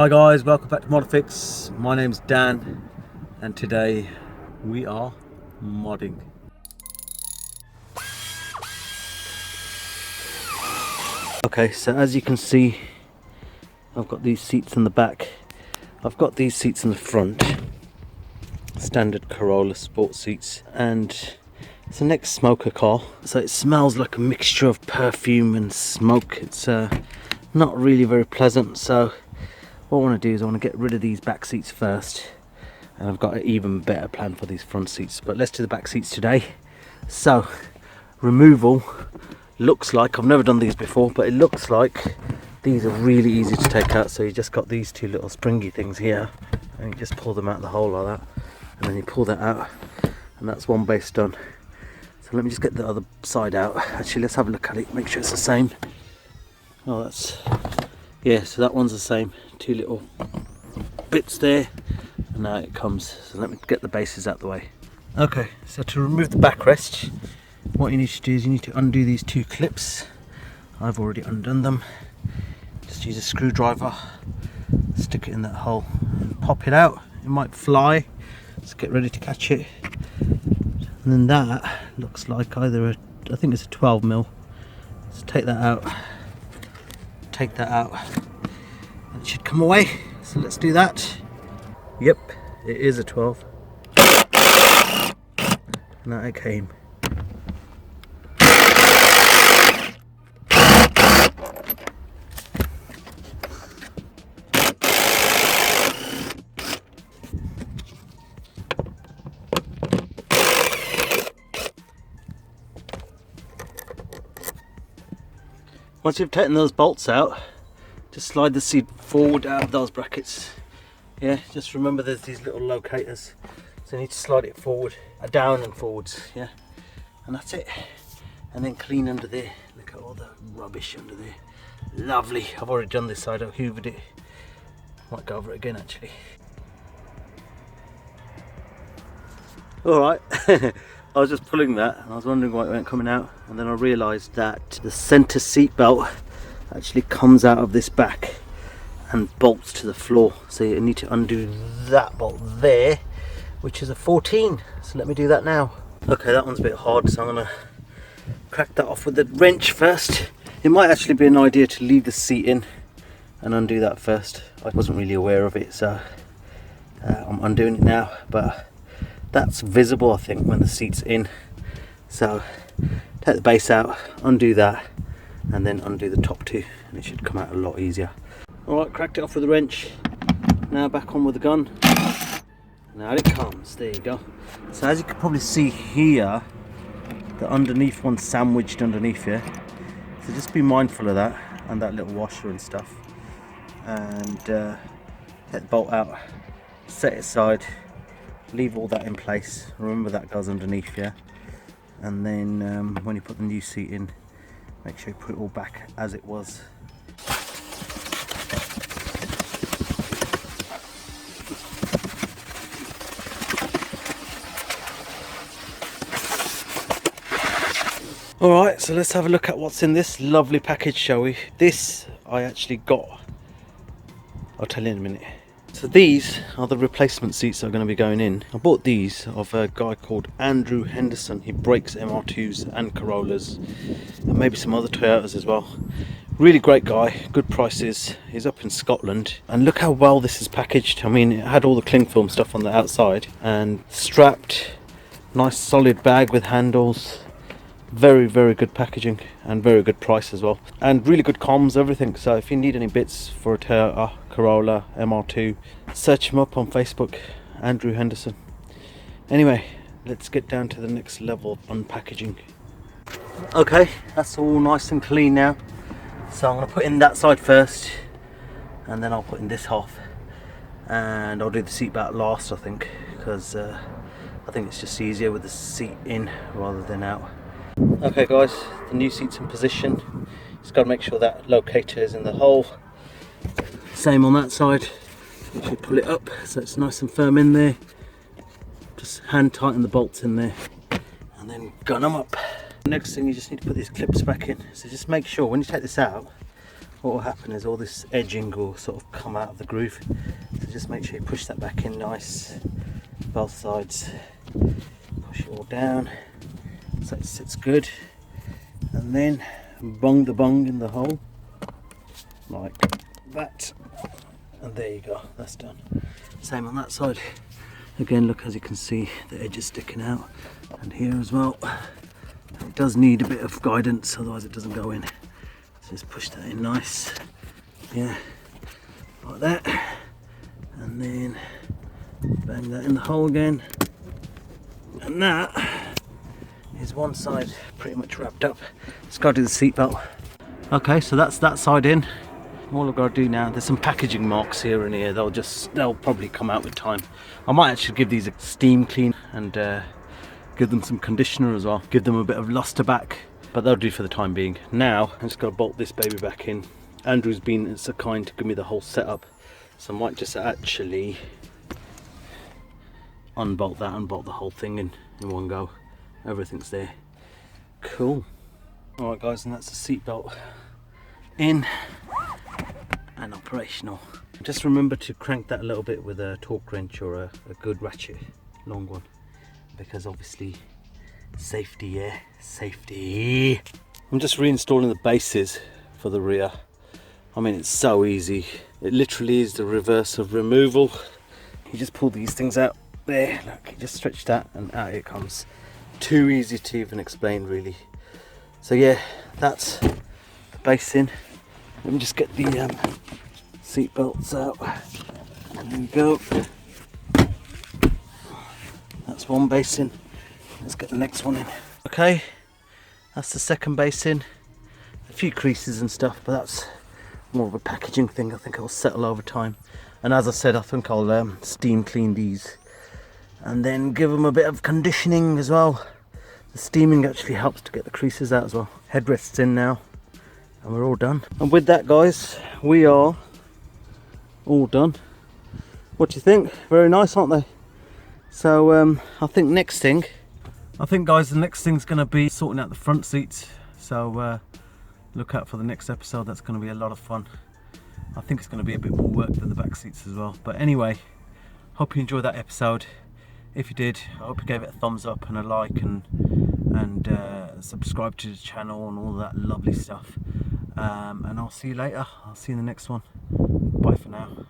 Hi guys, welcome back to Modifix. My name's Dan and today we are modding. Okay, so as you can see, I've got these seats in the back. I've got these seats in the front. Standard Corolla sport seats, and it's an ex-smoker car, so it smells like a mixture of perfume and smoke. It's not really very pleasant, so what I want to do is I want to get rid of these back seats first, and I've got an even better plan for these front seats, but let's do the back seats today. So removal looks like, I've never done these before, but it looks like these are really easy to take out. So you just got these two little springy things here, and you just pull them out the hole like that, and then you pull that out, and that's one base done. So let me just get the other side out. Actually, let's have a look at it, make sure it's the same. Oh, that's, yeah, so that one's the same. Two little bits there, and now it comes. So let me get the bases out the way. Okay, so to remove the backrest, what you need to do is you need to undo these two clips. I've already undone them. Just use a screwdriver, stick it in that hole and pop it out. It might fly, so get ready to catch it. And then that looks like either a, I think it's a 12mm. So take that out, and it should come away. So let's do that. Yep, it is a 12. Now it came. Once you've taken those bolts out, just slide the seat forward out of those brackets. Yeah, just remember there's these little locators, so you need to slide it forward, down and forwards, yeah, and that's it. And then clean under there. Look at all the rubbish under there. Lovely. I've already done this side, I've hoovered it. Might go over it again actually. Alright, I was just pulling that and I was wondering why it weren't coming out, and then I realised that the centre seat belt actually comes out of this back and bolts to the floor, so you need to undo that bolt there, which is a 14. So let me do that now. Okay, that one's a bit hard, so I'm gonna crack that off with the wrench first. It might actually be an idea to leave the seat in and undo that first. I wasn't really aware of it, so I'm undoing it now, but that's visible I think when the seat's in. So take the base out, undo that, and then undo the top two, and it should come out a lot easier. Alright, cracked it off with the wrench. Now back on with the gun. Now it comes, there you go. So as you can probably see here, the underneath one's sandwiched underneath here. So just be mindful of that, and that little washer and stuff. And take the bolt out, set it aside, leave all that in place. Remember that goes underneath, yeah? And then when you put the new seat in, make sure you put it all back as it was. Alright, so let's have a look at what's in this lovely package, shall we? This I actually got. I'll tell you in a minute. So these are the replacement seats that are going to be going in. I bought these off a guy called Andrew Henderson. He breaks MR2s and Corollas, and maybe some other Toyotas as well. Really great guy, good prices. He's up in Scotland, and look how well this is packaged. I mean, it had all the cling film stuff on the outside and strapped. Nice solid bag with handles. Very, very good packaging and very good price as well, and really good comms, everything. So if you need any bits for a Toyota Corolla MR2, search him up on Facebook, Andrew Henderson. Anyway, let's get down to the next level of unpackaging. Okay, that's all nice and clean now, so I'm going to put in that side first, and then I'll put in this half, and I'll do the seat back last, I think, because I think it's just easier with the seat in rather than out. Okay guys, the new seat's in position. Just got to make sure that locator is in the hole. Same on that side. Make sure you pull it up so it's nice and firm in there. Just hand tighten the bolts in there and then gun them up. Next thing, you just need to put these clips back in. So just make sure when you take this out, what will happen is all this edging will sort of come out of the groove. So just make sure you push that back in nice, both sides. Push it all down so it sits good, and then bung the bung in the hole like that, and there you go, that's done. Same on that side. Again, look, as you can see, the edge is sticking out, and here as well. It does need a bit of guidance, otherwise it doesn't go in. So just push that in nice, yeah, like that, and then bang that in the hole again, and that is one side pretty much wrapped up. Let's go do the seatbelt. Okay, so that's that side in. All I've got to do now, there's some packaging marks here and here, they'll probably come out with time. I might actually give these a steam clean and give them some conditioner as well, give them a bit of luster back, but they'll do for the time being. Now I'm just going to bolt this baby back in. Andrew's been so kind to give me the whole setup, so I might just actually unbolt that, unbolt the whole thing in one go. Everything's there. Cool. Alright guys, and that's the seatbelt in and operational. Just remember to crank that a little bit with a torque wrench or a good ratchet, long one, because obviously safety, yeah, safety. I'm just reinstalling the bases for the rear. I mean, it's so easy. It literally is the reverse of removal. You just pull these things out there, look, you just stretch that and out it comes. Too easy to even explain, really. So yeah, that's the base in. Let me just get the seat belts out. There we go. That's one base in. Let's get the next one in. Okay, that's the second base in. A few creases and stuff, but that's more of a packaging thing. I think it'll settle over time. And as I said, I think I'll steam clean these and then give them a bit of conditioning as well. The steaming actually helps to get the creases out as well. Headrests in now, and we're all done. And with that, guys, we are all done. What do you think? Very nice, aren't they? So I think guys, the next thing's going to be sorting out the front seats. So look out for the next episode. That's going to be a lot of fun. I think it's going to be a bit more work than the back seats as well. But anyway, hope you enjoyed that episode. If you did, I hope you gave it a thumbs up and a like, and subscribe to the channel and all that lovely stuff. And I'll see you later. I'll see you in the next one. Bye for now.